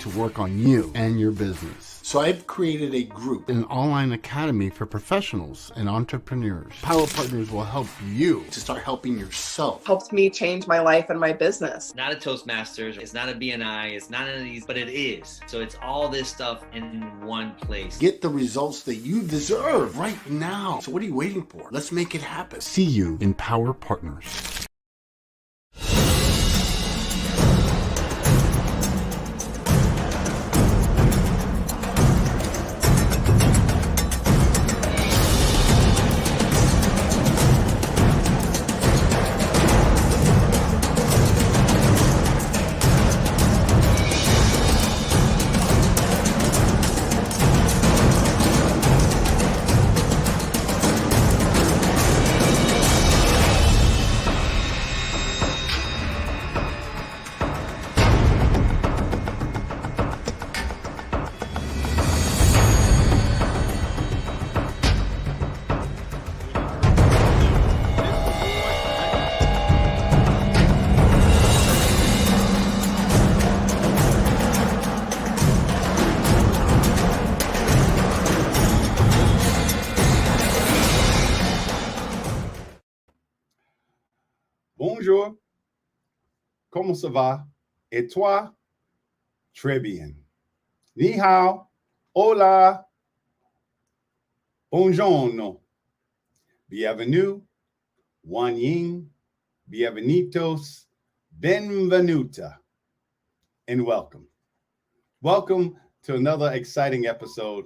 to work on you and your business. So I've created a group, An online academy for professionals and entrepreneurs. Power Partners will help you to start helping yourself. Helped me change my life and my business. Not a Toastmasters, it's not a BNI, it's not any of these, but it is. So it's all this stuff in one place. Get the results that you deserve right now. So what are you waiting for? Let's make it happen. See you in Power Partners. Bonjour, comment ça va? Et toi? Très bien. Ni hao, hola, buongiorno, bienvenue, wan ying, bienvenidos, benvenuta, and welcome. Welcome to another exciting episode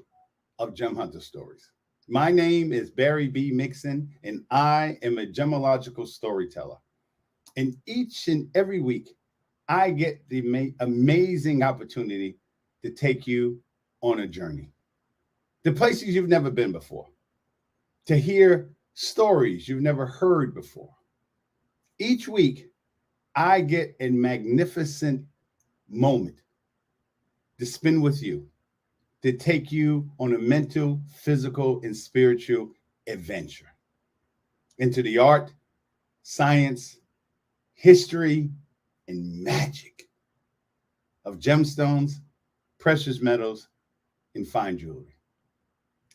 of Gem Hunter Stories. My name is Barry B. Mixon, and I am a gemological storyteller. And each and every week, I get the amazing opportunity to take you on a journey to places you've never been before, to hear stories you've never heard before. Each week, I get a magnificent moment to spend with you, to take you on a mental, physical, and spiritual adventure into the art, science, history, and magic of gemstones, precious metals, and fine jewelry.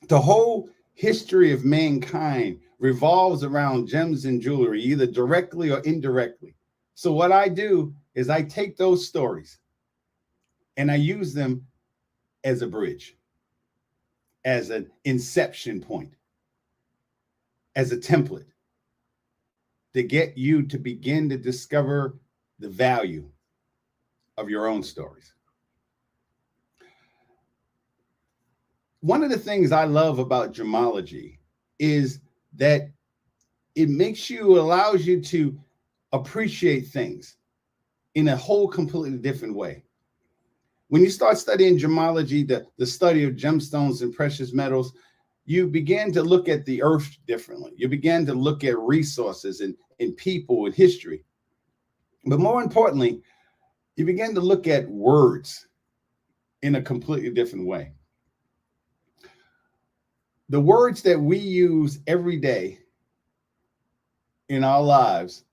The whole history of mankind revolves around gems and jewelry, either directly or indirectly. So what I do is I take those stories and I use them as a bridge, as an inception point, as a template, to get you to begin to discover the value of your own stories. One of the things I love about gemology is that it allows you to appreciate things in a whole completely different way. When you start studying gemology, the study of gemstones and precious metals, you begin to look at the earth differently. You begin to look at resources and people and history. But more importantly, you begin to look at words in a completely different way. The words that we use every day in our lives,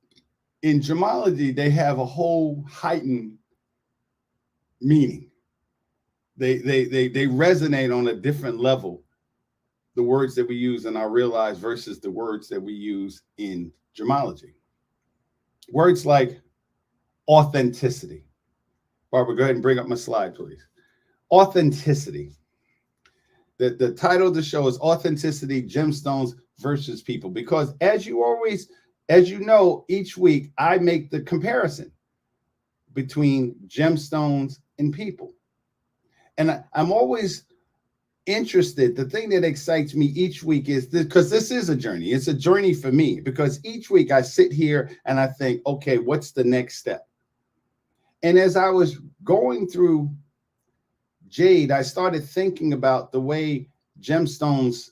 in gemology, they have a whole heightened meaning. They resonate on a different level, the words that we use in our real lives versus the words that we use in gemology. Words like authenticity. Barbara, go ahead and bring up my slide, please. Authenticity. The title of the show is Authenticity, Gemstones versus People, because as you know, each week I make the comparison between gemstones and people. And I'm always interested. The thing that excites me each week is because this is a journey. It's a journey for me because each week I sit here and I think, okay, what's the next step? And as I was going through Jade, I started thinking about the way gemstones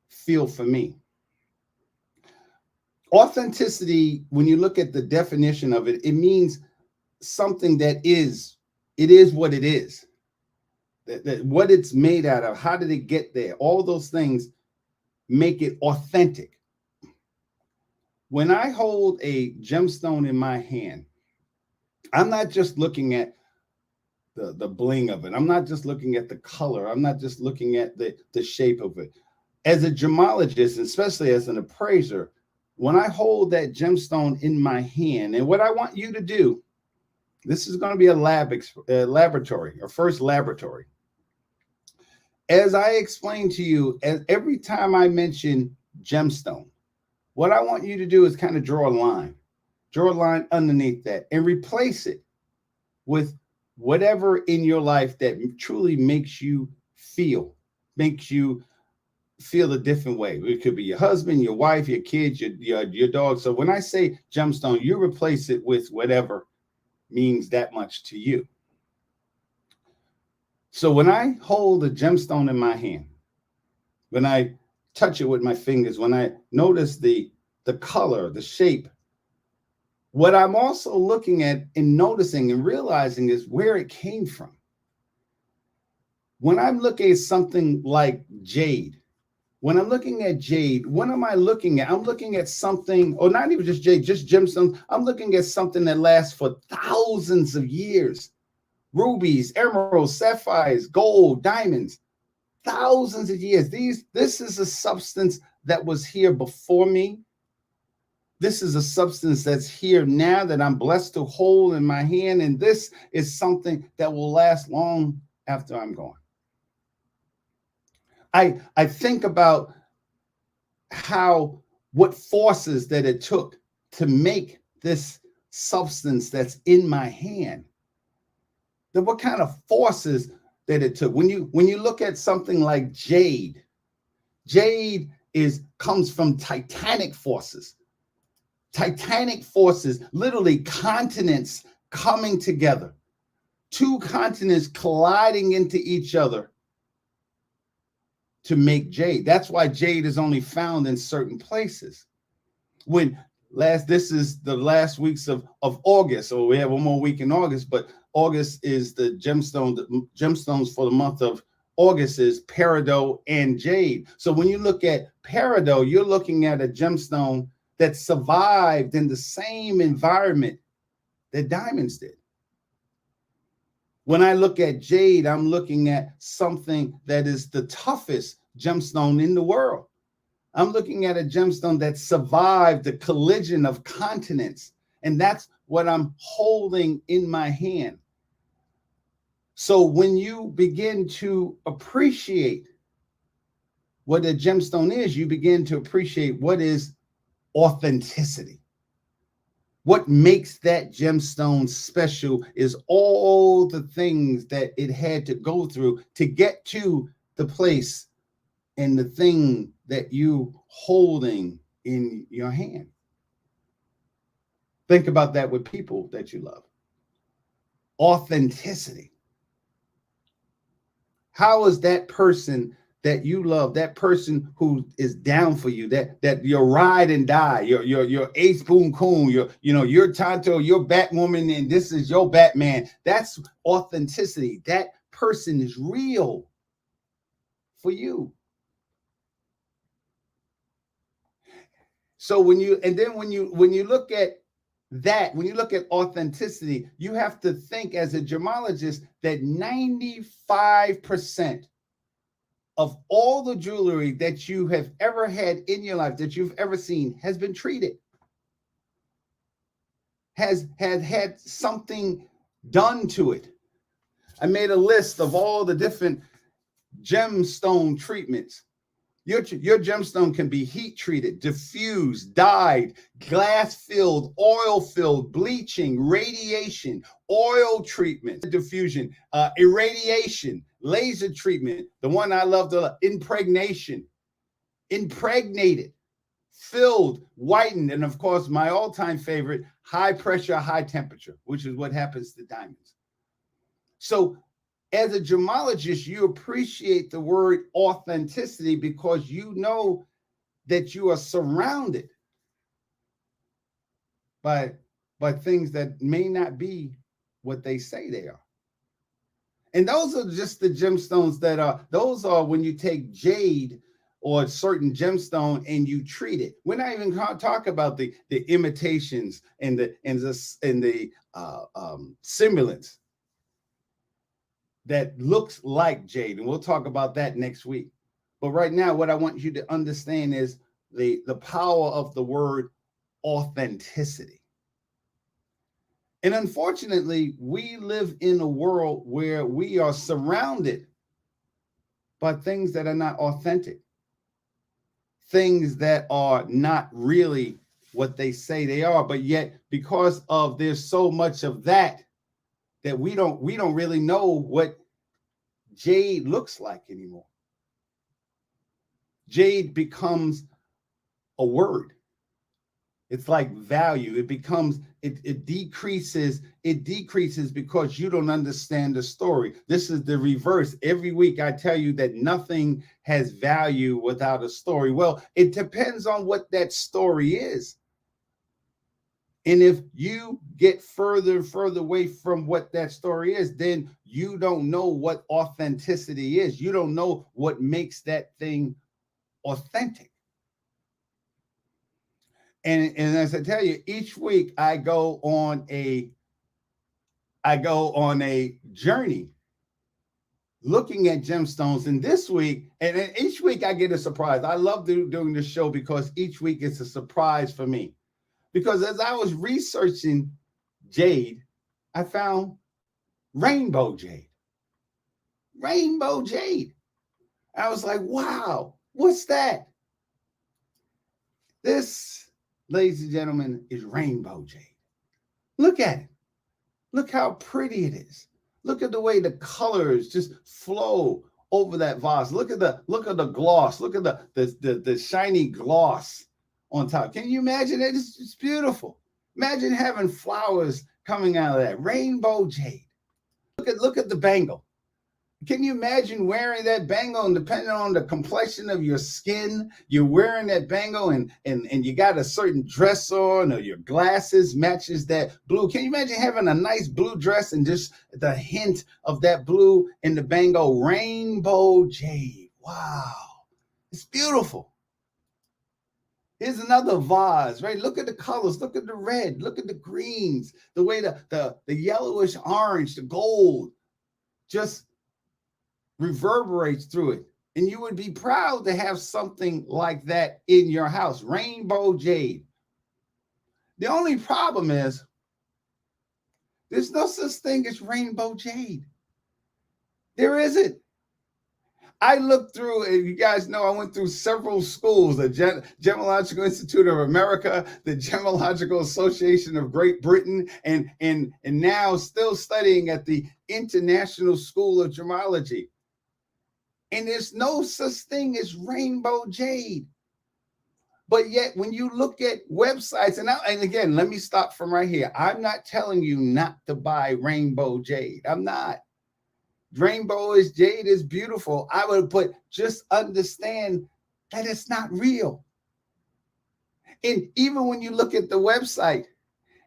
feel for me. Authenticity, when you look at the definition of it, it means something that it is what it is. That what it's made out of, how did it get there? All those things make it authentic. When I hold a gemstone in my hand, I'm not just looking at the bling of it. I'm not just looking at the color. I'm not just looking at the shape of it. As a gemologist, especially as an appraiser, when I hold that gemstone in my hand, and what I want you to do, this is going to be a laboratory, our first laboratory. As I explained to you, every time I mention gemstone, what I want you to do is kind of draw a line underneath that and replace it with whatever in your life that truly makes you feel a different way. It could be your husband, your wife, your kids, your dog. So when I say gemstone, you replace it with whatever means that much to you. So when I hold a gemstone in my hand, when I touch it with my fingers, when I notice the color, the shape, what I'm also looking at and noticing and realizing is where it came from. When I'm looking at something like jade, when I'm looking at jade, what am I looking at? I'm looking at something, or not even just jade, just gemstones. I'm looking at something that lasts for thousands of years. Rubies, emeralds, sapphires, gold, diamonds, thousands of years. This is a substance that was here before me. This is a substance that's here now that I'm blessed to hold in my hand. And this is something that will last long after I'm gone. I think about what forces that it took to make this substance that's in my hand. What kind of forces that it took. When you look at something like jade comes from titanic forces. Titanic forces, literally continents coming together, two continents colliding into each other to make jade. That's why jade is only found in certain places. This is the last weeks of August, so we have one more week in August, but August is the gemstones for the month of August is peridot and jade. So when you look at peridot, you're looking at a gemstone that survived in the same environment that diamonds did. When I look at jade, I'm looking at something that is the toughest gemstone in the world. I'm looking at a gemstone that survived the collision of continents, and that's what I'm holding in my hand. So when you begin to appreciate what a gemstone is, you begin to appreciate what is authenticity. What makes that gemstone special is all the things that it had to go through to get to the place and the thing that you holding in your hand. Think about that with people that you love. Authenticity. How is that person that you love, that person who is down for you, that your ride and die, your ace boom coon, your Tonto, your Batwoman, and this is your Batman. That's authenticity. That person is real for you. So when you look at that, when you look at authenticity, you have to think as a gemologist that 95% of all the jewelry that you have ever had in your life, that you've ever seen, has been treated, has had something done to it. I made a list of all the different gemstone treatments. Your gemstone can be heat treated, diffused, dyed, glass filled, oil filled, bleaching, radiation, oil treatment, diffusion, irradiation, laser treatment. The one I love, the impregnation, impregnated, filled, whitened, and of course, my all-time favorite, high pressure, high temperature, which is what happens to diamonds. So as a gemologist, you appreciate the word authenticity because you know that you are surrounded by things that may not be what they say they are. And those are just the gemstones those are when you take jade or a certain gemstone and you treat it. We're not even going to talk about the imitations and the simulants. that looks like jade, and we'll talk about that next week. But right now, what I want you to understand is the power of the word authenticity. And unfortunately, we live in a world where we are surrounded by things that are not authentic, things that are not really what they say they are. But yet, because of there's so much of that we don't really know what jade looks like anymore. Jade becomes a word. It's like value. It becomes, it decreases because you don't understand the story. This is the reverse. Every week I tell you that nothing has value without a story. Well, it depends on what that story is. And if you get further and further away from what that story is, then you don't know what authenticity is. You don't know what makes that thing authentic. And as I tell you, each week I go on a journey looking at gemstones. And this week, and each week I get a surprise. I love doing this show because each week it's a surprise for me. Because as I was researching jade, I found rainbow jade. Rainbow jade. I was like, wow, what's that? This, ladies and gentlemen, is rainbow jade. Look at it. Look how pretty it is. Look at the way the colors just flow over that vase. Look at the gloss. Look at the shiny gloss on top. Can you imagine it? It's beautiful. Imagine having flowers coming out of that rainbow jade. Look at the bangle. Can you imagine wearing that bangle, and depending on the complexion of your skin, you're wearing that bangle and you got a certain dress on, or your glasses matches that blue. Can you imagine having a nice blue dress and just the hint of that blue in the bangle? Rainbow jade. Wow. It's beautiful. Here's another vase, right? Look at the colors. Look at the red. Look at the greens. The way the yellowish orange, the gold just reverberates through it. And you would be proud to have something like that in your house. Rainbow jade. The only problem is there's no such thing as rainbow jade. There isn't. I looked through, and you guys know I went through several schools, the Gemological Institute of America, the Gemological Association of Great Britain, and now still studying at the International School of Gemology. And there's no such thing as rainbow jade. But yet, when you look at websites, and again, let me stop from right here. I'm not telling you not to buy rainbow jade. I'm not. Rainbow is jade is beautiful. I would put, just understand that it's not real. And even when you look at the website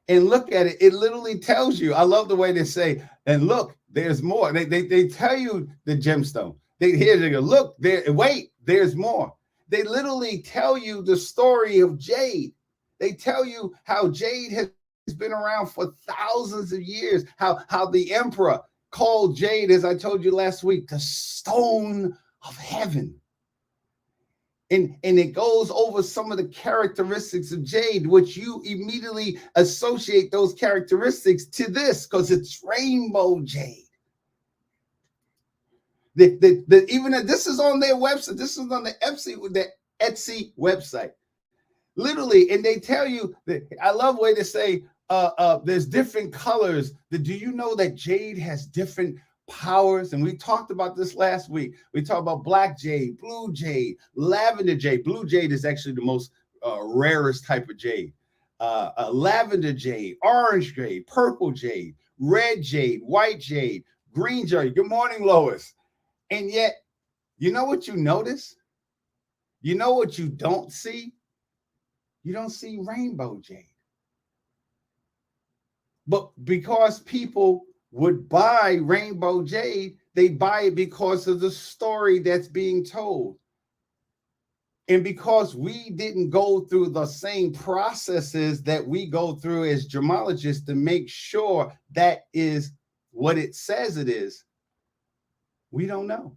and look at it, it literally tells you. I love the way they say, and look, there's more. They tell you the gemstone. They go, look, there, wait, there's more. They literally tell you the story of jade. They tell you how jade has been around for thousands of years, how the emperor called jade, as I told you last week, the stone of heaven. And it goes over some of the characteristics of jade, which you immediately associate those characteristics to this because it's rainbow jade. Even this is on their website. This is on the Etsy website. Literally, and they tell you that, I love the way they say there's different colors. Do you know that jade has different powers? And we talked about this last week. We talked about black jade, blue jade, lavender jade. Blue jade is actually the most rarest type of jade. Lavender jade, orange jade, purple jade, red jade, white jade, green jade. Good morning, Lois. And yet, you know what you notice? You know what you don't see? You don't see rainbow jade. But because people would buy rainbow jade, they buy it because of the story that's being told. And because we didn't go through the same processes that we go through as gemologists to make sure that is what it says it is, We don't know.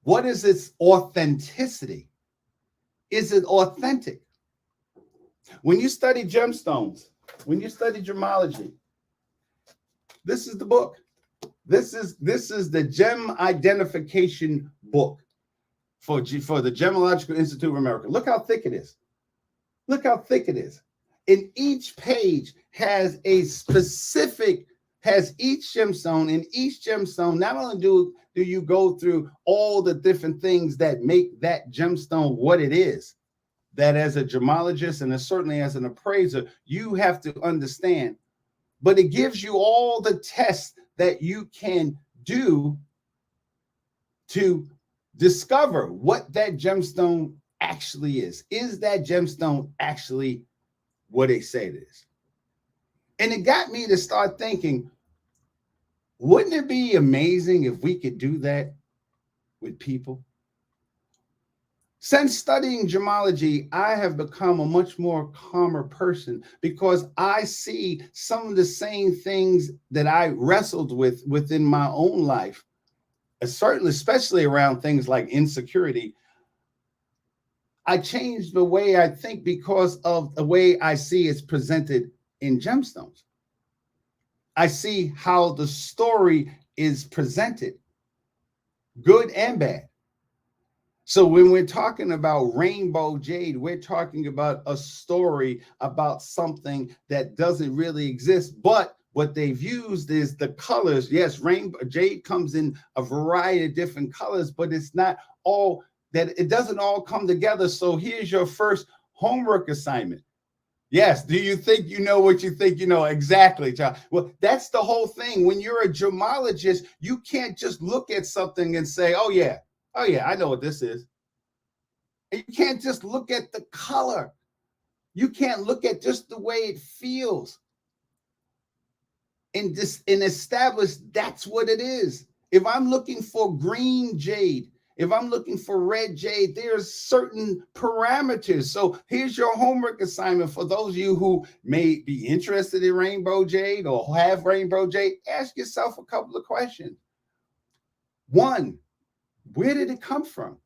What is its authenticity? Is it authentic? When you study gemstones, when you study gemology, this is the book. This is the gem identification book for the Gemological Institute of America. Look how thick it is. Look how thick it is. And each page has a specific, has each gemstone. In each gemstone, not only do you go through all the different things that make that gemstone what it is, that as a gemologist and certainly as an appraiser, you have to understand. But it gives you all the tests that you can do to discover what that gemstone actually is. Is that gemstone actually what they say it is? And it got me to start thinking, wouldn't it be amazing if we could do that with people? Since studying gemology, I have become a much more calmer person because I see some of the same things that I wrestled with within my own life, certainly, especially around things like insecurity. I changed the way I think because of the way I see it's presented in gemstones. I see how the story is presented, good and bad. So when we're talking about rainbow jade, we're talking about a story about something that doesn't really exist, but what they've used is the colors. Yes, rainbow jade comes in a variety of different colors, but it's not all that, it doesn't all come together. So here's your first homework assignment. Yes, do you think you know what you think you know? Exactly, child. Well, that's the whole thing. When you're a gemologist, you can't just look at something and say, oh yeah, I know what this is. And you can't just look at the color. You can't look at just the way it feels and establish that's what it is. If I'm looking for green jade, if I'm looking for red jade, there's certain parameters. So here's your homework assignment for those of you who may be interested in rainbow jade or have rainbow jade. Ask yourself a couple of questions. One, where did it come from?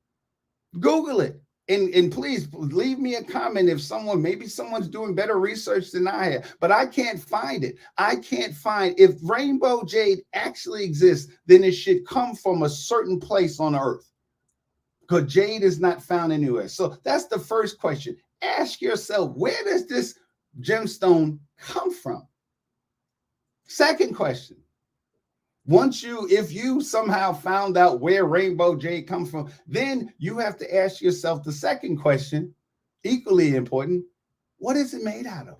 Google it. And please leave me a comment if maybe someone's doing better research than I have, but I can't find it. I can't find, if rainbow jade actually exists, then it should come from a certain place on earth, because jade is not found anywhere. So that's the first question. Ask yourself, where does this gemstone come from? Second question. If you somehow found out where rainbow jade comes from, then you have to ask yourself the second question, equally important: what is it made out of?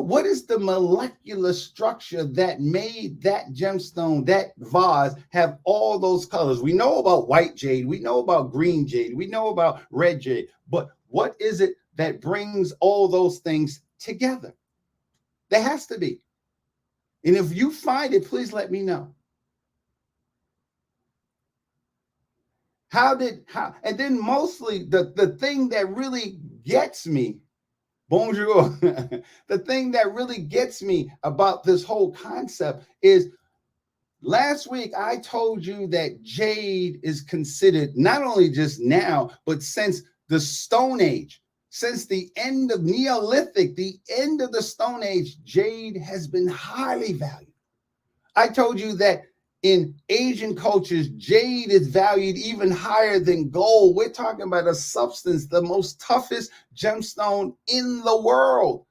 What is the molecular structure that made that gemstone, that vase, have all those colors? We know about white jade, we know about green jade, we know about red jade, but what is it that brings all those things together? There has to be. And if you find it, please let me know. And then mostly the thing that really gets me, bonjour, the thing that really gets me about this whole concept is, last week I told you that jade is considered, not only just now, but since the Stone Age, since the end of Neolithic, the end of the Stone Age, jade has been highly valued. I told you that in Asian cultures, jade is valued even higher than gold. We're talking about a substance, the most toughest gemstone in the world.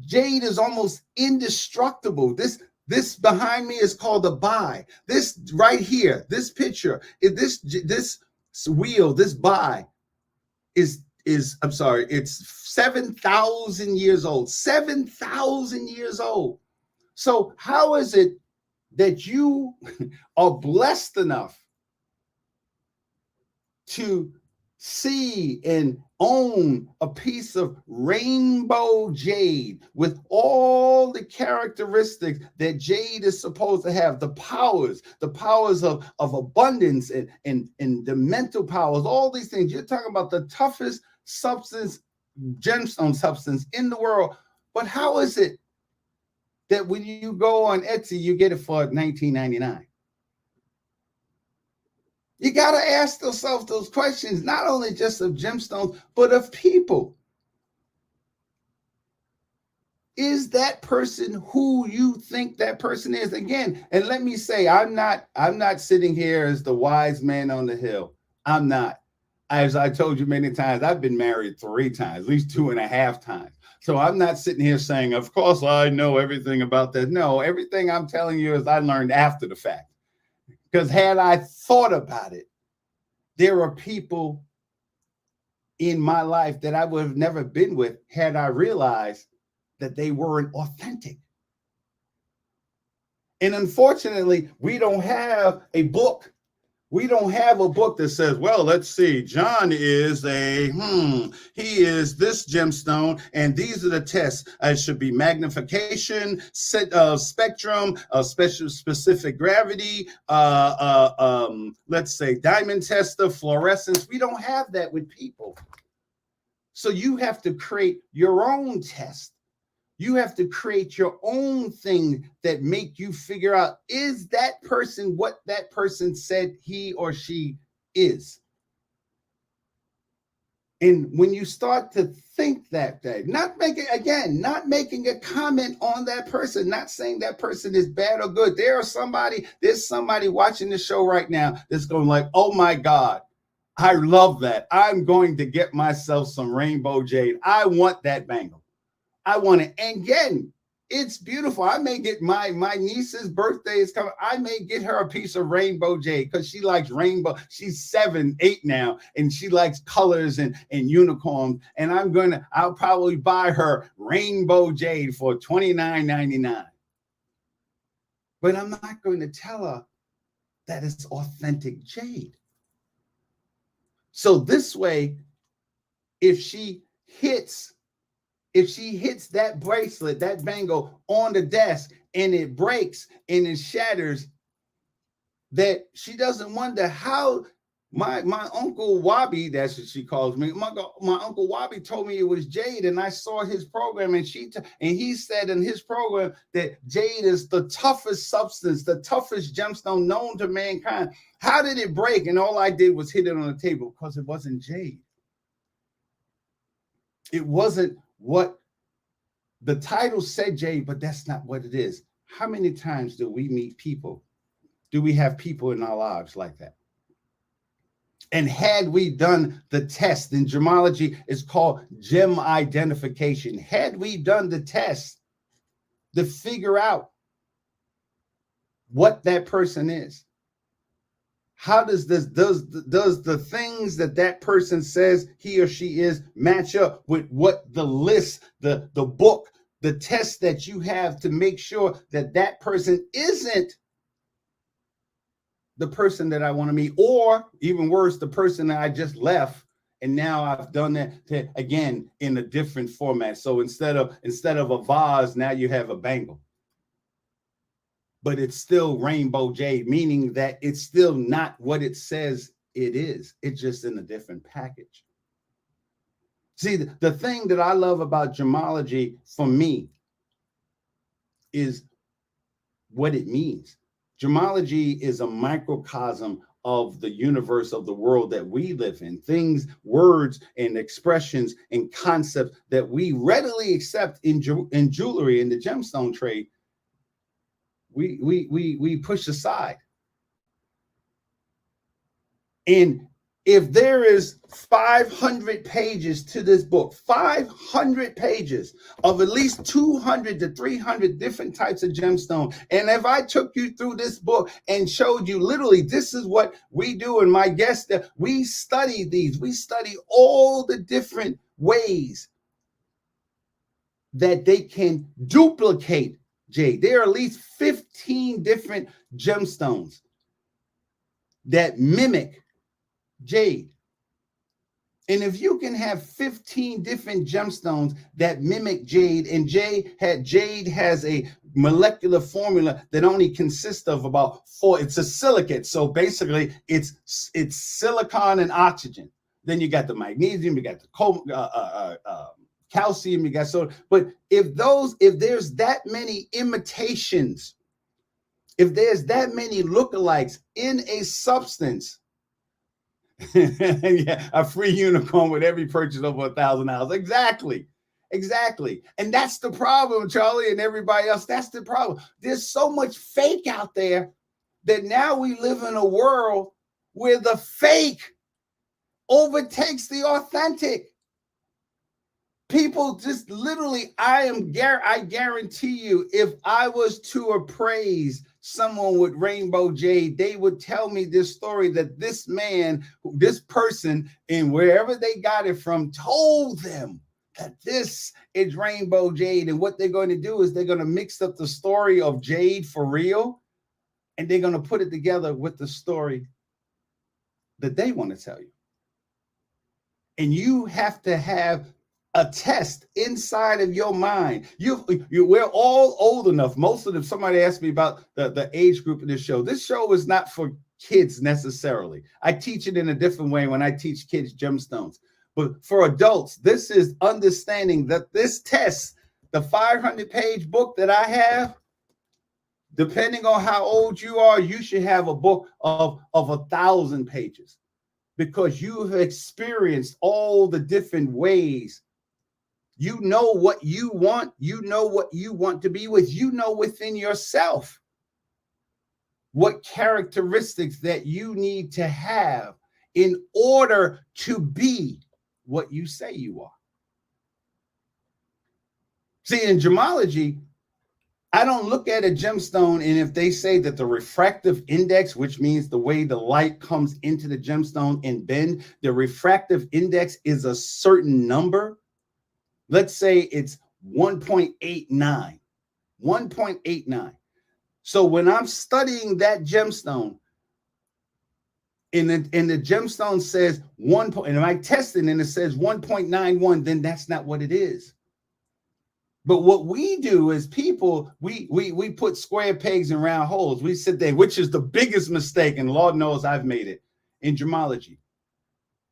Jade is almost indestructible. This behind me is called a bai. This right here, this picture, this wheel, this bai I'm sorry, it's 7,000 years old. 7,000 years old. So how is it that you are blessed enough to see and own a piece of rainbow jade with all the characteristics that jade is supposed to have, the powers of abundance and the mental powers, all these things? You're talking about the toughest gemstone substance in the world. But how is it that when you go on Etsy, you get it for $19.99? You got to ask yourself those questions, not only just of gemstones, but of people. Is that person who you think that person is? Again, and let me say, I'm not sitting here as the wise man on the hill. I'm not. As I told you many times, I've been married 3 times, at least 2.5 times. So I'm not sitting here saying, of course, I know everything about that. No, everything I'm telling you is I learned after the fact. Because had I thought about it, there are people in my life that I would have never been with had I realized that they weren't authentic. And unfortunately, we don't have a book. We don't have a book that says, well, let's see, John is he is this gemstone, and these are the tests. It should be magnification, spectrum, specific gravity, let's say diamond tester, fluorescence. We don't have that with people. So you have to create your own test. You have to create your own thing that make you figure out, is that person what that person said he or she is? And when you start to think that way, not making a comment on that person, not saying that person is bad or good. There's somebody watching the show right now that's going like, oh my God, I love that. I'm going to get myself some rainbow jade. I want that bangle. I want it. And again, it's beautiful. I may get my niece's birthday is coming. I may get her a piece of rainbow jade because she likes rainbow. She's 7, 8 now, and she likes colors and unicorns. And I'll probably buy her rainbow jade for $29.99. But I'm not going to tell her that it's authentic jade. So this way, if she hits that bracelet, that bangle on the desk, and it breaks and it shatters, that she doesn't wonder how my Uncle Wabi, that's what she calls me, my Uncle Wabi told me it was jade, and I saw his program, and he said in his program that jade is the toughest substance, the toughest gemstone known to mankind. How did it break? And all I did was hit it on the table because it wasn't jade. It wasn't what the title said, jade, but that's not what it is. How many times do we meet people? Do we have people in our lives like that? And had we done the test in gemology, it's called gem identification. Had we done the test to figure out what that person is, how does the things that person says he or she is match up with what the list, the book, the test that you have to make sure that person isn't the person that I want to meet, or even worse, the person that I just left, and now I've done that again in a different format. So instead of a vase, now you have a bangle. But it's still rainbow jade, meaning that it's still not what it says it is. It's just in a different package. See, the thing that I love about gemology for me is what it means. Gemology is a microcosm of the universe, of the world that we live in. Things, words, and expressions and concepts that we readily accept in jewelry, in the gemstone trade, we push aside. And if there is 500 pages to this book, 500 pages of at least 200 to 300 different types of gemstone, and if I took you through this book and showed you literally this is what we do, and my guests, we study these, we study all the different ways that they can duplicate jade. There are at least 15 different gemstones that mimic jade. And if you can have 15 different gemstones that mimic jade, and jade has a molecular formula that only consists of about 4, it's a silicate. So basically it's silicon and oxygen. Then you got the magnesium, you got the calcium, you got soda. But if there's that many imitations, if there's that many lookalikes in a substance, Yeah, a free unicorn with every purchase over $1,000. Exactly. Exactly. And that's the problem, Charlie, and everybody else. That's the problem. There's so much fake out there that now we live in a world where the fake overtakes the authentic. People just literally, I guarantee you, if I was to appraise someone with rainbow jade, they would tell me this story that this man, this person, and wherever they got it from, told them that this is rainbow jade. And what they're going to do is they're going to mix up the story of jade for real, and they're going to put it together with the story that they want to tell you. And you have to have a test inside of your mind. We're all old enough. Most of them, somebody asked me about the age group of this show. This show is not for kids necessarily. I teach it in a different way when I teach kids gemstones. But for adults, this is understanding that this test, the 500-page book that I have, depending on how old you are, you should have a book of 1,000 pages, because you have experienced all the different ways. You know what you want. You know what you want to be with. You know within yourself what characteristics that you need to have in order to be what you say you are. See, in gemology, I don't look at a gemstone, and if they say that the refractive index, which means the way the light comes into the gemstone and bend, the refractive index is a certain number. Let's say it's 1.89. 1.89. So when I'm studying that gemstone, and the gemstone says 1, and I test it and it says 1.91, then that's not what it is. But what we do as people, we put square pegs in round holes. We sit there, which is the biggest mistake, and Lord knows I've made it in gemology.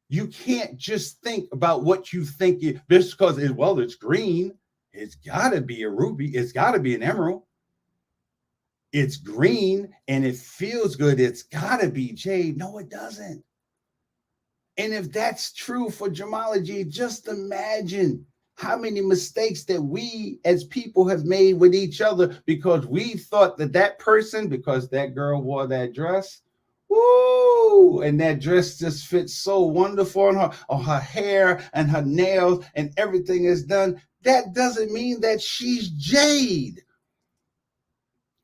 You can't just think about what you think just because it's green. It's got to be a ruby. It's got to be an emerald. It's green and it feels good. It's got to be jade. No, it doesn't. And if that's true for gemology, just imagine how many mistakes that we as people have made with each other because we thought that person, because that girl wore that dress, woo, and that dress just fits so wonderful on her hair and her nails and everything is done. That doesn't mean that she's jade.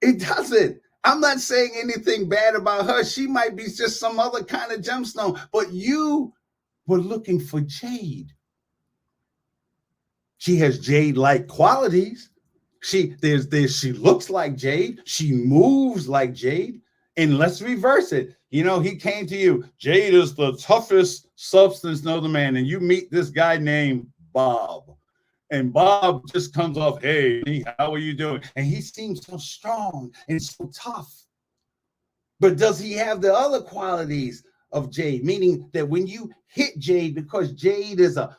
It doesn't. I'm not saying anything bad about her. She might be just some other kind of gemstone, but you were looking for jade. She has jade-like qualities. She looks like jade. She moves like jade. And let's reverse it. You know, he came to you. Jade is the toughest substance known to man. And you meet this guy named Bob. And Bob just comes off, hey, how are you doing? And he seems so strong and so tough. But does he have the other qualities of jade? Meaning that when you hit jade, because jade is a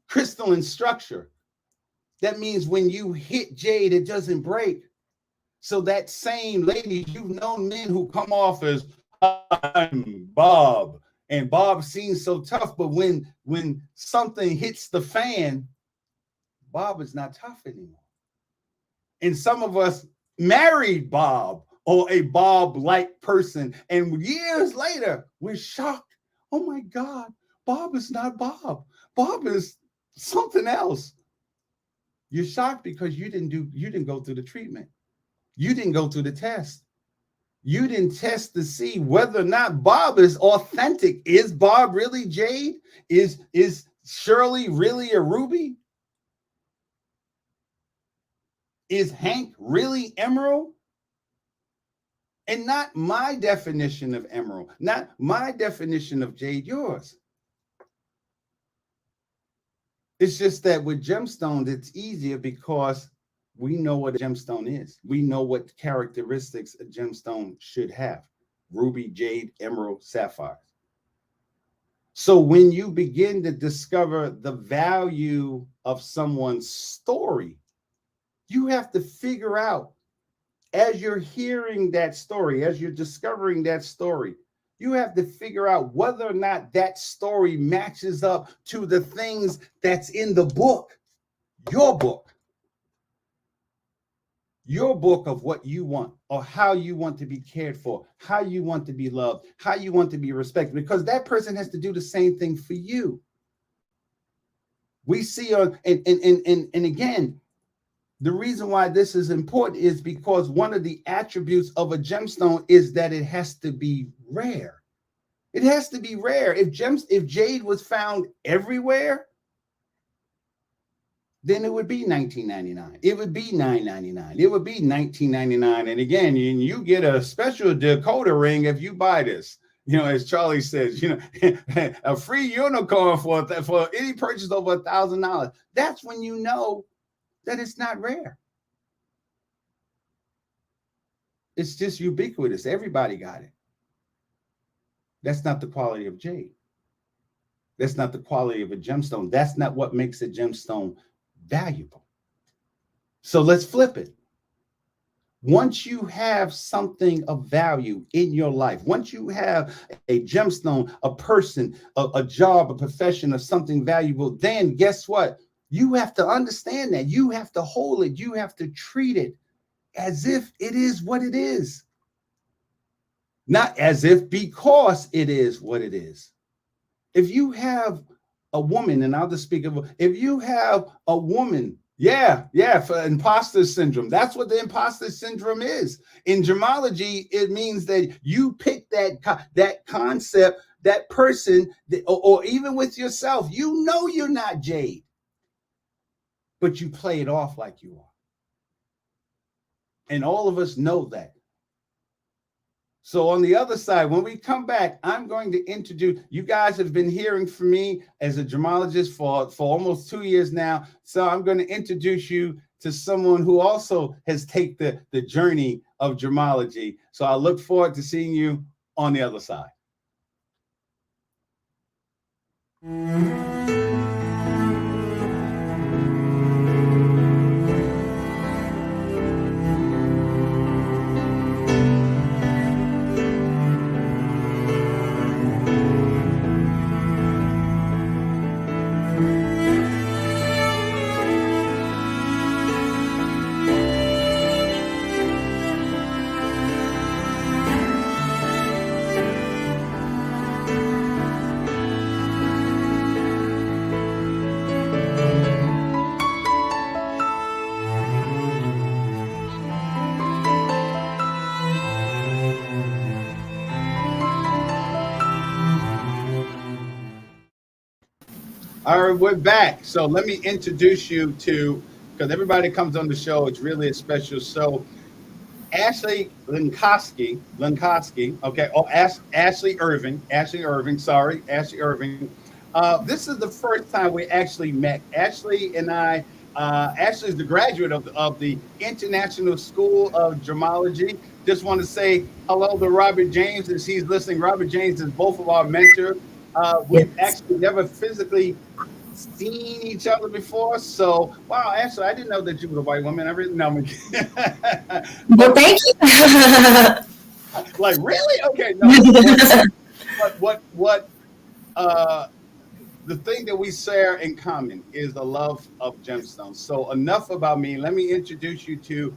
crystalline structure, that means when you hit jade, it doesn't break. So that same lady, you've known men who come off as, I'm Bob, and Bob seems so tough, but when something hits the fan, Bob is not tough anymore. And some of us married Bob or a Bob-like person, and years later, we're shocked. Oh my God, Bob is not Bob. Bob is something else. You're shocked because you didn't go through the treatment. You didn't go through the test. You didn't test to see whether or not Bob is authentic. Is Bob really jade? Is Shirley really a ruby? Is Hank really emerald? And not my definition of emerald, not my definition of jade, yours. It's just that with gemstones, it's easier because we know what a gemstone is. We know what characteristics a gemstone should have: ruby, jade, emerald, sapphire. So when you begin to discover the value of someone's story, you have to figure out as you're hearing that story, as you're discovering that story, you have to figure out whether or not that story matches up to the things that's in the book, your book, your book of what you want or how you want to be cared for, how you want to be loved, how you want to be respected, because that person has to do the same thing for you. We see and again, the reason why this is important is because one of the attributes of a gemstone is that it has to be rare. It has to be rare. If jade was found everywhere, then it would be $19.99. It would be $9.99. It would be $19.99. And again, you get a special decoder ring if you buy this. You know, as Charlie says, you know, a free unicorn for any purchase over $1,000. That's when you know that it's not rare. It's just ubiquitous. Everybody got it. That's not the quality of jade. That's not the quality of a gemstone. That's not what makes a gemstone valuable. So let's flip it. Once you have something of value in your life, once you have a gemstone, a person, a job, a profession, or something valuable, then guess what? You have to understand that. You have to hold it. You have to treat it as if it is what it is. Not as if because it is what it is. If you have a woman, and I'll just speak of, if you have a woman, for imposter syndrome, that's what the imposter syndrome is. In gemology, it means that you pick that concept, that person, or even with yourself, you know you're not jade, but you play it off like you are. And all of us know that. So on the other side, when we come back, I'm going to introduce, you guys have been hearing from me as a gemologist for almost 2 years now. So I'm going to introduce you to someone who also has taken the journey of gemology. So I look forward to seeing you on the other side. All right, we're back. So let me introduce you to, because everybody comes on the show, it's really a special show. Ashley Linkoski, okay, Ashley Irving. This is the first time we actually met. Ashley and I, Ashley is the graduate of the International School of Gemology. Just want to say hello to Robert James as he's listening. Robert James is both of our mentors. We've actually never physically seen each other before. So, wow, Ashley, I didn't know that you were a white woman. I really know. Well, thank you. Like, really? Okay, no. What the thing that we share in common is the love of gemstones. So enough about me. Let me introduce you to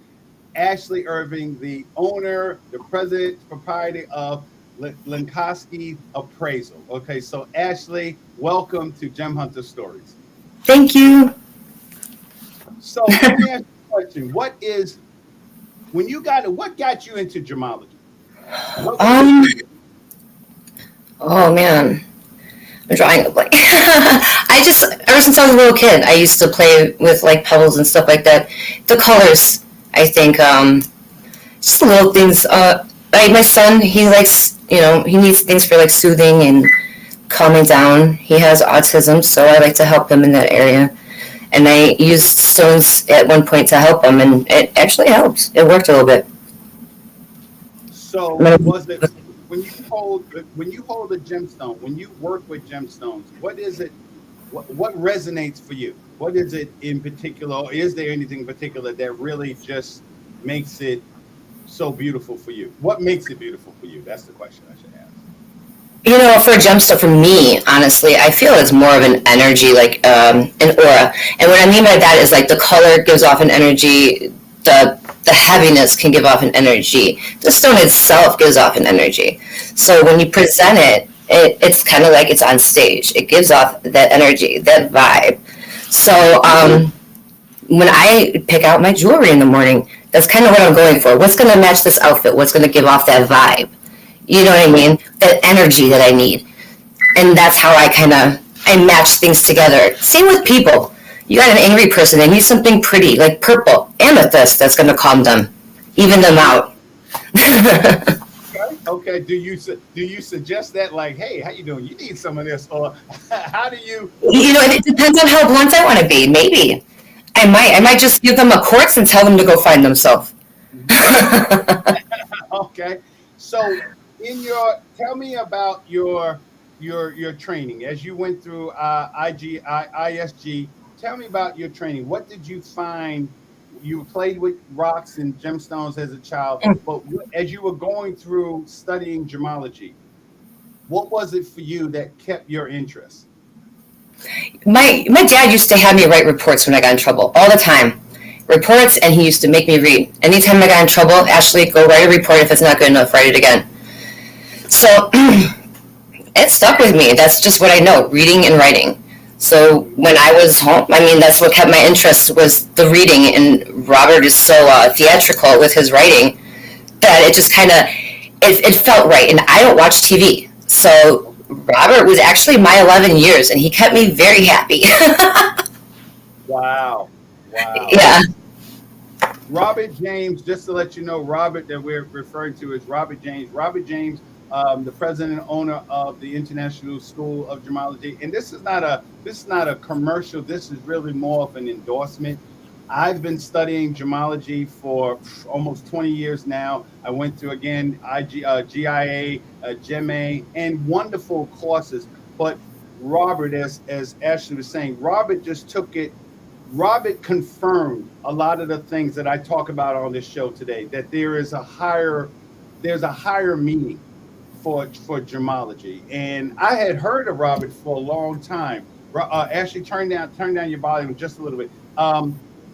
Ashley Irving, the owner, the president, proprietor of Linkoski Appraisal. Okay, so Ashley, welcome to Gem Hunter Stories. Thank you. So let me ask you a question. What got you into gemology? Oh man, I'm drawing a blank. Ever since I was a little kid, I used to play with like pebbles and stuff like that. The colors, I think, just little things. Like my son, he likes, he needs things for like soothing and calming down. He has autism, so I like to help him in that area. And I used stones at one point to help him, and it actually helped. It worked a little bit. So was it when you hold a gemstone, when you work with gemstones, what is it? What resonates for you? What is it in particular? Or is there anything in particular that really just makes it so beautiful for you? What makes it beautiful for you? That's the question I should ask. You know, for a gemstone, for me, honestly, I feel it's more of an energy, like an aura. And what I mean by that is like the color gives off an energy, the heaviness can give off an energy. The stone itself gives off an energy. So when you present it, it's kind of like it's on stage. It gives off that energy, that vibe. So when I pick out my jewelry in the morning, that's kind of what I'm going for. What's going to match this outfit? What's going to give off that vibe? You know what I mean? That energy that I need. And that's how I match things together. Same with people. You got an angry person, they need something pretty, like purple, amethyst, that's going to calm them, even them out. Okay. Do you suggest that, like, hey, how you doing? You need some of this, or how do you? You know, it depends on how blunt I want to be. Maybe I might just give them a quartz and tell them to go find themselves. Okay. So tell me about your training as you went through ISG. Tell me about your training. What did you find? You played with rocks and gemstones as a child, but as you were going through studying gemology, what was it for you that kept your interest? My dad used to have me write reports when I got in trouble all the time. Reports, and he used to make me read. Anytime I got in trouble, Ashley, go write a report. If it's not good enough, write it again. So it stuck with me. That's just what I know, reading and writing. So when I was home, I mean, that's what kept my interest, was the reading. And Robert is so theatrical with his writing that it just kind of, it felt right. And I don't watch TV. So Robert was actually my 11 years, and he kept me very happy. Wow. Yeah. Robert James, just to let you know, Robert that we're referring to is Robert James. Robert James, the president and owner of the International School of Gemology. And this is not a commercial. This is really more of an endorsement. I've been studying gemology for almost 20 years now. I went through, again, GIA, GEMA, and wonderful courses. But Robert, as Ashley was saying, Robert just took it. Robert confirmed a lot of the things that I talk about on this show today, that there's a higher meaning for gemology. And I had heard of Robert for a long time. Ashley, turn down your volume just a little bit.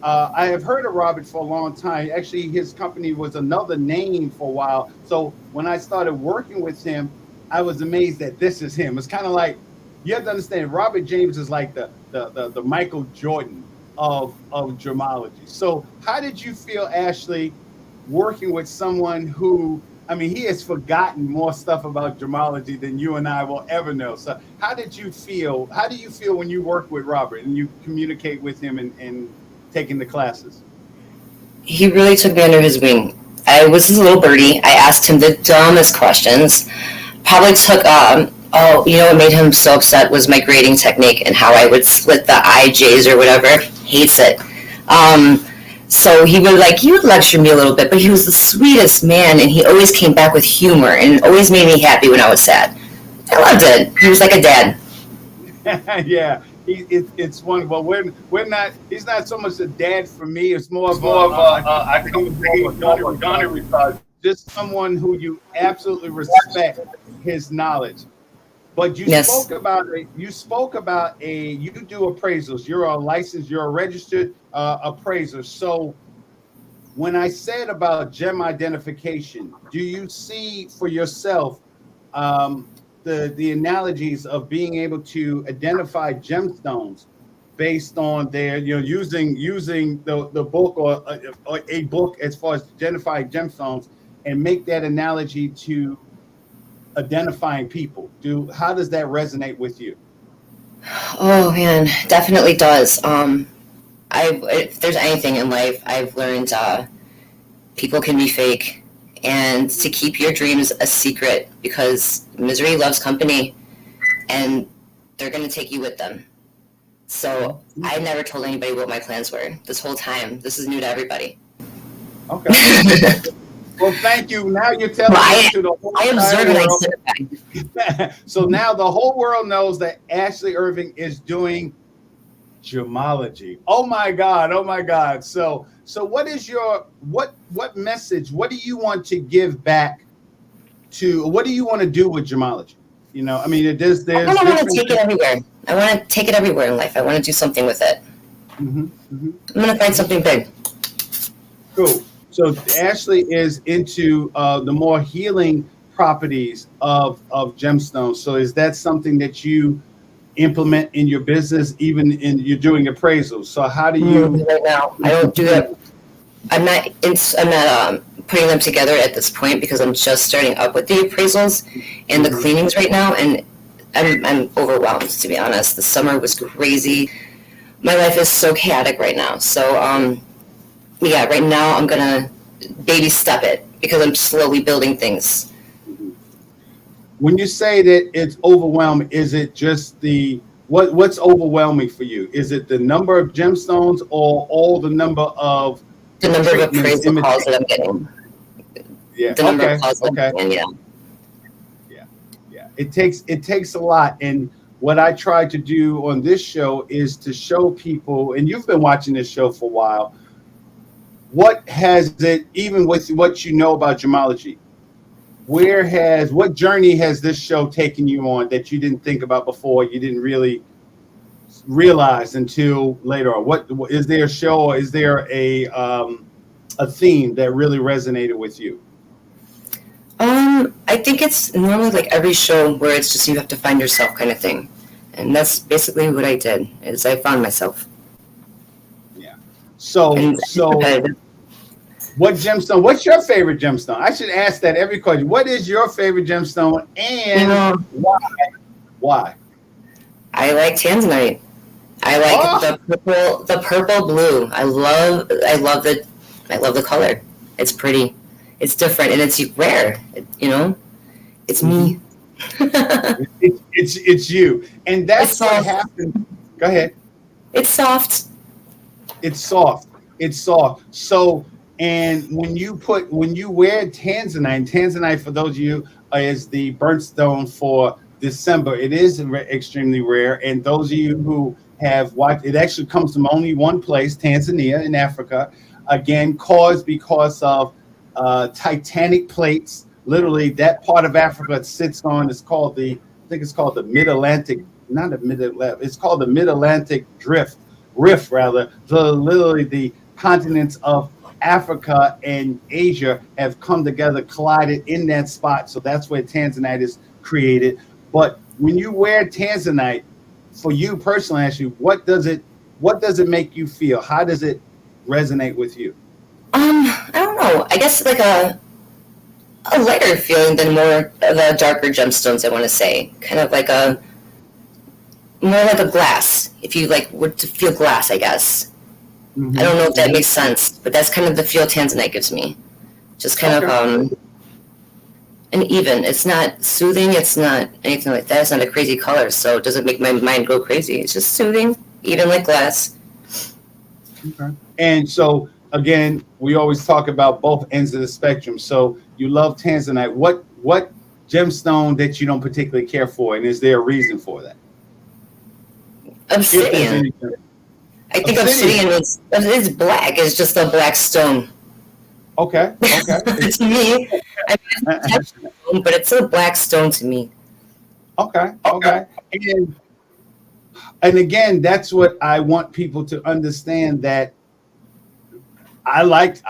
I have heard of Robert for a long time. Actually, his company was another name for a while. So when I started working with him, I was amazed that this is him. It's kind of like, you have to understand, Robert James is like the Michael Jordan of gemology. So how did you feel, Ashley, working with someone who, I mean, he has forgotten more stuff about gemology than you and I will ever know. So how do you feel when you work with Robert and you communicate with him and taking the classes? He really took me under his wing. I was his little birdie. I asked him the dumbest questions. Probably took, you know what made him so upset was my grading technique and how I would split the IJs or whatever. Hates it. So he would lecture me a little bit, but he was the sweetest man, and he always came back with humor and always made me happy when I was sad. I loved it. He was like a dad. Yeah, it's one. Well, we're not. He's not so much a dad for me. It's more of I think just someone who you absolutely respect his knowledge. But you spoke about you do appraisals. You're a registered appraiser. So when I said about gem identification, do you see for yourself the analogies of being able to identify gemstones based on their, using the book or a book as far as identifying gemstones, and make that analogy to identifying people? How does that resonate with you? Oh man, definitely does. If there's anything in life, I've learned people can be fake, and to keep your dreams a secret, because misery loves company, and they're going to take you with them. So I never told anybody what my plans were this whole time. This is new to everybody. Okay. Well, thank you. Now you're telling to the whole world. So now the whole world knows that Ashley Irving is doing gemology. Oh my God. So what what message, what do you want to give back to, what do you want to do with gemology? You know, I mean, there's I want to different. take it everywhere. I want to take it everywhere in life. I want to do something with it. I'm going to find something big. Cool. So Ashley is into the more healing properties of gemstones. So is that something that you implement in your business, even in you're doing appraisals? So how do you Right now, I don't do that. I'm not putting them together at this point because I'm just starting up with the appraisals and the cleanings right now, and I'm overwhelmed, to be honest. The summer was crazy. My life is so chaotic right now. So yeah, right now I'm gonna baby step it because I'm slowly building things. When you say that it's overwhelming, is it just what's overwhelming for you? Is it the number of gemstones or all the number of Appraisal calls that I'm getting? Yeah. The number of calls I'm getting, yeah. It takes a lot. And what I try to do on this show is to show people, and you've been watching this show for a while, what has it, even with what you know about gemology, what journey has this show taken you on that you didn't think about before, you didn't really realize until later on? What is there a show, or is there a theme that really resonated with you? I think it's normally like every show where it's just you have to find yourself kind of thing. And that's basically what I did, is I found myself. Yeah. So what gemstone, what's your favorite gemstone? I should ask that every question. What is your favorite gemstone, and why? I like tanzanite. I like the purple blue. I love the color. It's pretty. It's different, and it's rare. It's me. it's you, and that's what happened. Go ahead. It's soft. It's soft. So, and when you wear tanzanite, for those of you, is the burnt stone for December. It is extremely rare, and those of you who have watched, it actually comes from only one place, Tanzania in Africa. Again, because of titanic plates. Literally, that part of Africa it sits on is called the Mid-Atlantic, not the Mid-Atlantic, it's called the Mid-Atlantic Rift rather. So literally the continents of Africa and Asia have come together, collided in that spot. So that's where tanzanite is created. But when you wear tanzanite, for you personally, actually, what does it make you feel? How does it resonate with you? I don't know. I guess like a lighter feeling than more of a darker gemstones, I want to say. Kind of like more like a glass. If you were to feel glass, I guess. I don't know if that makes sense, but that's kind of the feel tanzanite gives me. Just kind of and even. It's not soothing. It's not anything like that. It's not a crazy color, so it doesn't make my mind go crazy. It's just soothing, even like glass. Okay. And so again, we always talk about both ends of the spectrum. So you love tanzanite. What gemstone that you don't particularly care for, and is there a reason for that? Obsidian. I think obsidian is black. It's just a black stone. Okay. To me, I mean, it's stone, but it's a black stone to me. Okay. And again, that's what I want people to understand, that I like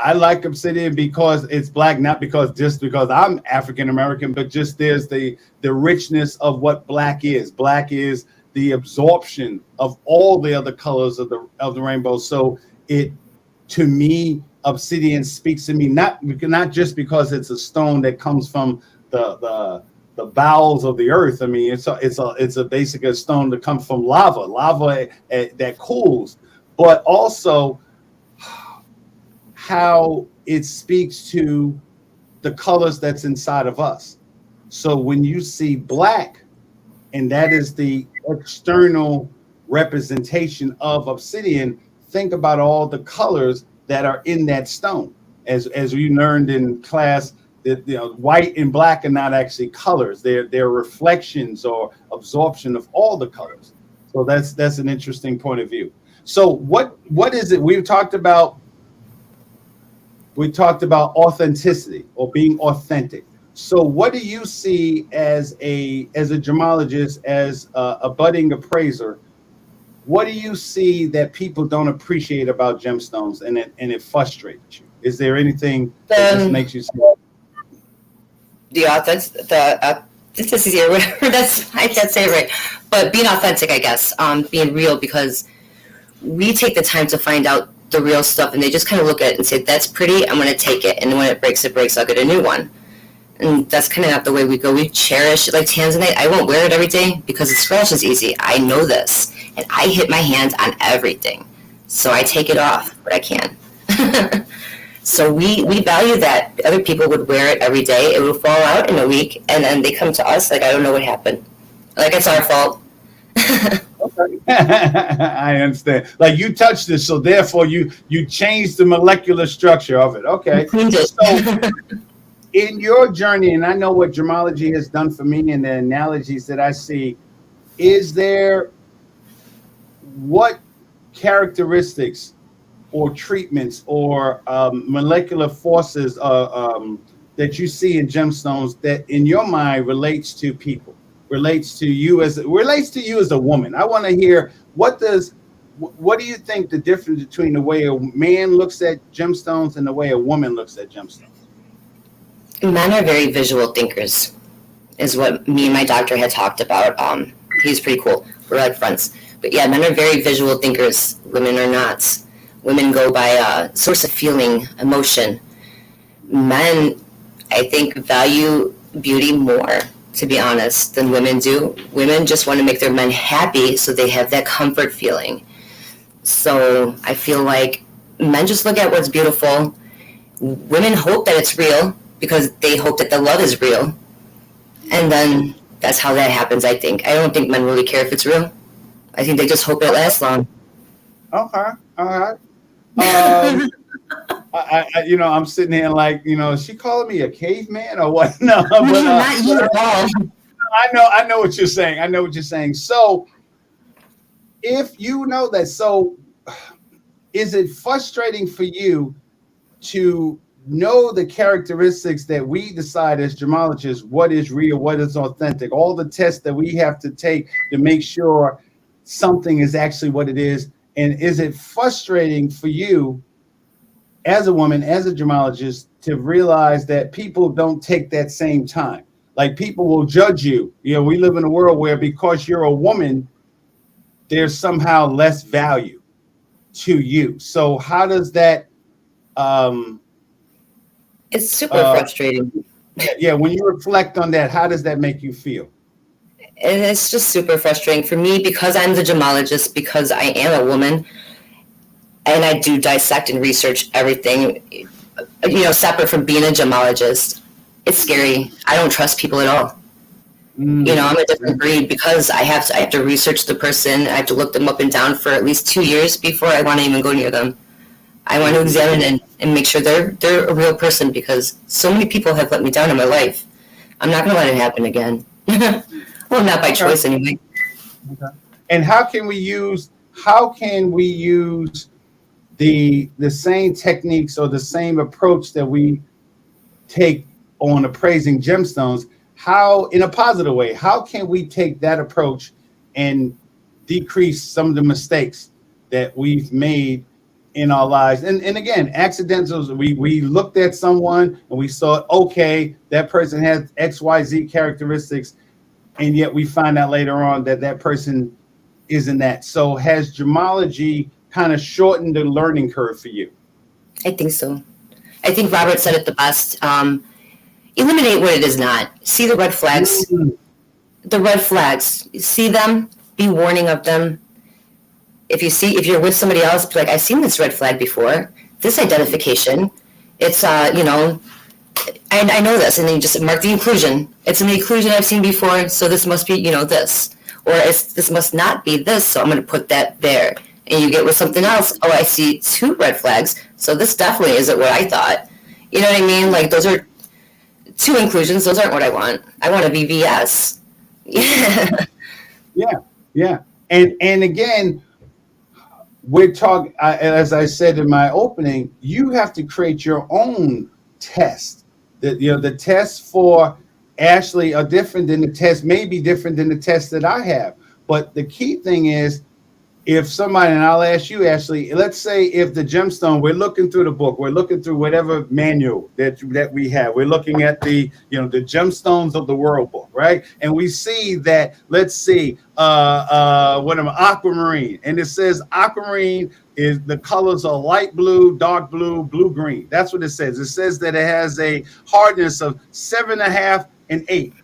obsidian because it's black, not just because I'm African American, but just there's the richness of what black is. Black is the absorption of all the other colors of the rainbow. So to me, obsidian speaks to me not just because it's a stone that comes from the bowels of the earth. I mean, it's a basic stone that comes from lava that cools, but also how it speaks to the colors that's inside of us. So when you see black, and that is the external representation of obsidian, think about all the colors that are in that stone. As we learned in class, that white and black are not actually colors; they're reflections or absorption of all the colors. So that's an interesting point of view. So what is it? We've talked about we talked about authenticity or being authentic. So what do you see as a gemologist, as a budding appraiser? What do you see that people don't appreciate about gemstones and it frustrates you? Is there anything that just makes you say, the authenticity or whatever, that's, I can't say it right, but being authentic, I guess, being real, because we take the time to find out the real stuff, and they just kind of look at it and say, that's pretty, I'm going to take it, and when it breaks, I'll get a new one. And that's kind of not the way we go. We cherish it. Like tanzanite, I won't wear it every day because the scratch is easy. I know this, and I hit my hands on everything, so I take it off, but I can. So we value that. Other people would wear it every day. It would fall out in a week, and then they come to us like, I don't know what happened. Like, it's our fault. I understand. Like, you touched this, so therefore you changed the molecular structure of it. Okay. So in your journey, and I know what gemology has done for me and the analogies that I see, is there, what characteristics or treatments or molecular forces that you see in gemstones that in your mind relates to people, relates to you as a woman? I want to hear, what do you think the difference between the way a man looks at gemstones and the way a woman looks at gemstones? Men are very visual thinkers, is what me and my doctor had talked about. He's pretty cool. We're like friends. But yeah, men are very visual thinkers. Women are not. Women go by source of feeling, emotion. Men, I think, value beauty more, to be honest, than women do. Women just want to make their men happy, so they have that comfort feeling. So I feel like men just look at what's beautiful. Women hope that it's real because they hope that the love is real. And then that's how that happens, I think. I don't think men really care if it's real. I think they just hope it lasts long. Okay, all right. I'm sitting here like, is she calling me a caveman or what? No, but, not you at all. I know what you're saying. So if you know that, so is it frustrating for you to know the characteristics that we decide as gemologists, what is real, what is authentic, all the tests that we have to take to make sure something is actually what it is? And is it frustrating for you as a woman, as a gemologist, to realize that people don't take that same time? Like, people will judge you. We live in a world where because you're a woman, there's somehow less value to you. So how does that it's super frustrating. Yeah, when you reflect on that, how does that make you feel? And it's just super frustrating for me because I'm the gemologist, because I am a woman, and I do dissect and research everything, separate from being a gemologist. It's scary. I don't trust people at all. I'm a different breed because I have to research the person. I have to look them up and down for at least 2 years before I want to even go near them. I want to examine and make sure they're a real person, because so many people have let me down in my life. I'm not going to let it happen again. Well, not by choice anyway. Okay. And how can we use the same techniques or the same approach that we take on appraising gemstones? How, in a positive way, how can we take that approach and decrease some of the mistakes that we've made in our lives? And again, accidentals, we looked at someone and we saw, okay, that person has XYZ characteristics, and yet we find out later on that person isn't that. So has gemology kind of shortened the learning curve for you? I think so. I think Robert said it the best. Eliminate what it is not. See the red flags. Mm-hmm. The red flags. See them. Be warning of them. If you're with somebody else, be like, I've seen this red flag before. This identification. It's I know this, and then you just mark the inclusion. It's an inclusion I've seen before, so this must be, this. Or this must not be this, so I'm going to put that there. And you get with something else, oh, I see 2 red flags, so this definitely isn't what I thought. You know what I mean? Like, those are 2 inclusions. Those aren't what I want. I want a VVS. Yeah. And again, we're talking, as I said in my opening, you have to create your own test. The tests for Ashley are different than the test, may be different than the test that I have. But the key thing is, if somebody, and I'll ask you, Ashley, let's say if the gemstone, we're looking through the book, we're looking through whatever manual that we have, we're looking at the gemstones of the world book, right? And we see that, let's see, aquamarine, and it says aquamarine is the colors are light blue, dark blue, blue green. That's what it says. It says that it has a hardness of 7.5 and 8.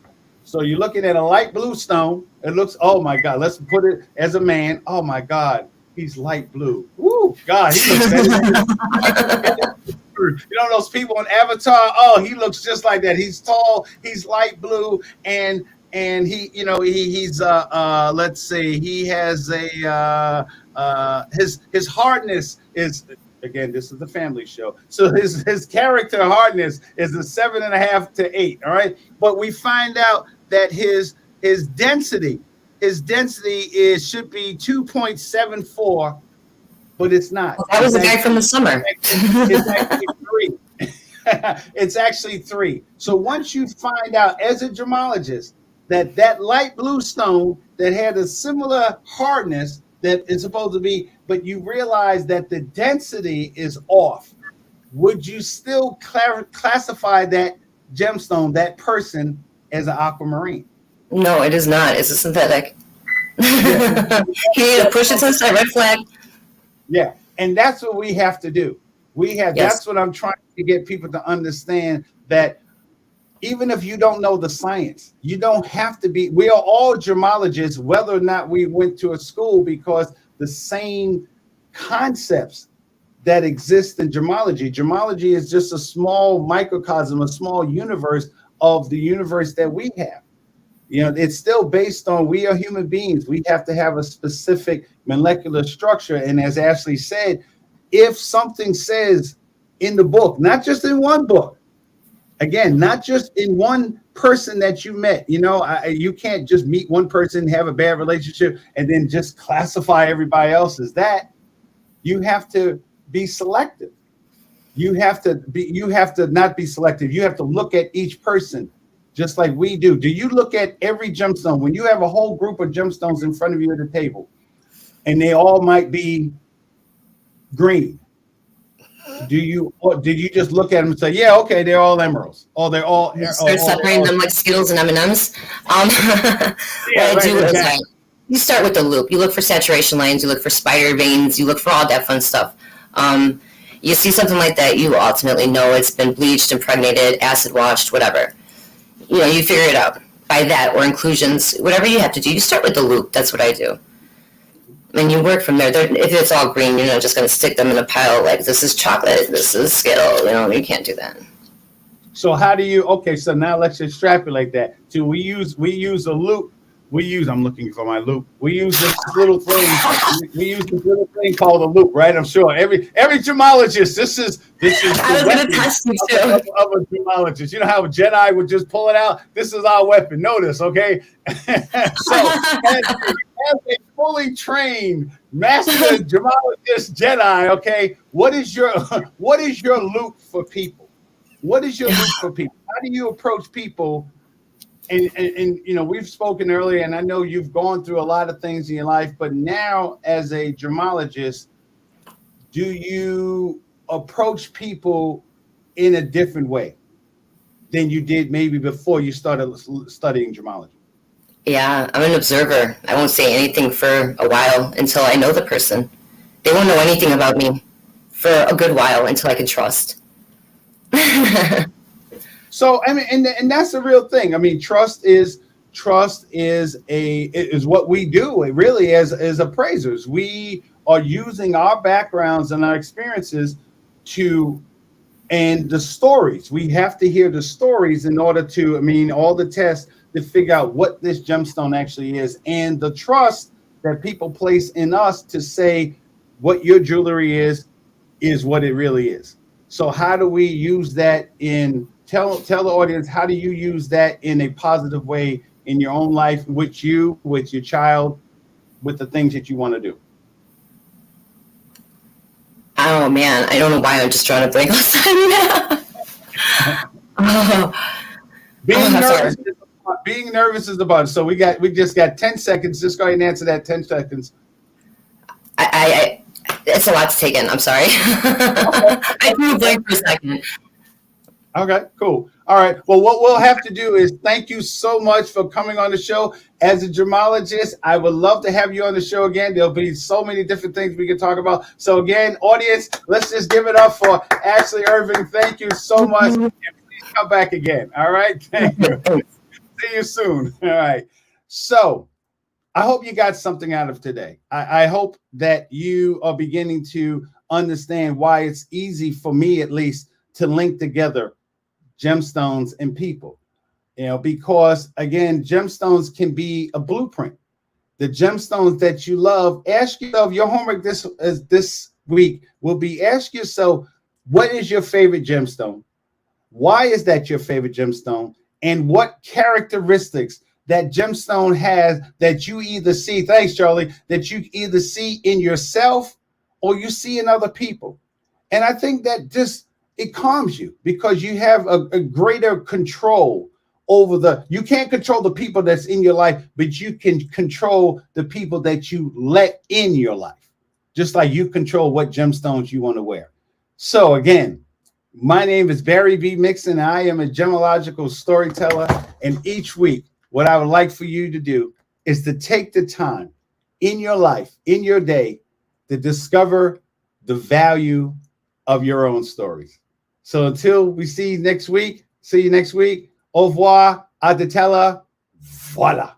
So you're looking at a light blue stone. It looks, oh my God, let's put it as a man. Oh my God, he's light blue. Woo, God, he looks better. Those people on Avatar, oh, he looks just like that. He's tall, he's light blue, and he, he's let's see, he has a his hardness is, again, this is the family show. So his character hardness is a 7.5 to 8. All right. But we find out that his density should be 2.74, but it's not. Well, that was the guy from the summer. It's actually 3. It's actually 3. So once you find out as a gemologist that light blue stone that had a similar hardness that is supposed to be, but you realize that the density is off, would you still classify that gemstone, that person, as an aquamarine? No, it is not. It's a synthetic. You need to push it to the side, red flag. Yeah, and that's what we have to do. Yes. That's what I'm trying to get people to understand, that even if you don't know the science, you don't have to be. We are all gemologists, whether or not we went to a school, because the same concepts that exist in gemology. Gemology is just a small microcosm, a small universe of the universe that we have. It's still based on, we are human beings. We have to have a specific molecular structure. And as Ashley said, if something says in the book, not just in one book, again, not just in one person that you met, you can't just meet one person, have a bad relationship, and then just classify everybody else as that. You have to be selective. You have to not be selective. You have to look at each person just like we do. Do you look at every gemstone? When you have a whole group of gemstones in front of you at the table, and they all might be green, did you just look at them and say, yeah, okay, they're all emeralds? Oh, they're all. Start separating them like Skittles and M&Ms. You start with the loop. You look for saturation lines. You look for spider veins. You look for all that fun stuff. You see something like that, you ultimately know it's been bleached, impregnated, acid washed, whatever. You figure it out by that, or inclusions, whatever you have to do. You start with the loop. That's what I do. And you work from there. If it's all green, you're not just going to stick them in a pile like, this is chocolate, this is Skittle. You can't do that. So how do you, okay, so now let's extrapolate that. So we use a loop. I'm looking for my loop. We use this little thing. We use this little thing called a loop, right? I'm sure every gemologist, this is I was going to test you too. Of a gemologist. You know how a Jedi would just pull it out? This is our weapon. Notice, okay? So as a fully trained master gemologist Jedi, okay, what is your loop for people? What is your loop for people? How do you approach people? And we've spoken earlier, and I know you've gone through a lot of things in your life, but now as a gemologist, do you approach people in a different way than you did maybe before you started studying gemology? Yeah, I'm an observer. I won't say anything for a while until I know the person. They won't know anything about me for a good while until I can trust. So I mean, and that's the real thing. I mean, trust is what we do. It really as appraisers, we are using our backgrounds and our experiences and the stories. We have to hear the stories in order to, all the tests to figure out what this gemstone actually is, and the trust that people place in us to say what your jewelry is what it really is. So how do we use that in? Tell the audience, how do you use that in a positive way in your own life, with your child, with the things that you want to do? Oh man, I don't know why I'm just drawing a blank all the time. Being sorry. nervous is the button. So we just got 10 seconds. Just go ahead and answer that 10 seconds. I it's a lot to take in. I'm sorry. I drew a blank for a second. Okay, cool. All right. Well, what we'll have to do is thank you so much for coming on the show. As a gemologist, I would love to have you on the show again. There'll be so many different things we can talk about. So again, audience, let's just give it up for Ashley Irving. Thank you so much. And please come back again. All right. Thank you. See you soon. All right. So I hope you got something out of today. I hope that you are beginning to understand why it's easy for me, at least, to link together gemstones and people, because again, gemstones can be a blueprint. The gemstones that you love, ask yourself, your homework this week will be, ask yourself, what is your favorite gemstone? Why is that your favorite gemstone? And what characteristics that gemstone has that you either see, thanks Charlie, that you either see in yourself or you see in other people. And I think that it calms you because you have a greater control over you can't control the people that's in your life, but you can control the people that you let in your life, just like you control what gemstones you want to wear. So again, my name is Barry B. Mixon. I am a gemological storyteller. And each week, what I would like for you to do is to take the time in your life, in your day, to discover the value of your own stories. So until we see you next week, au revoir, adetella, voila.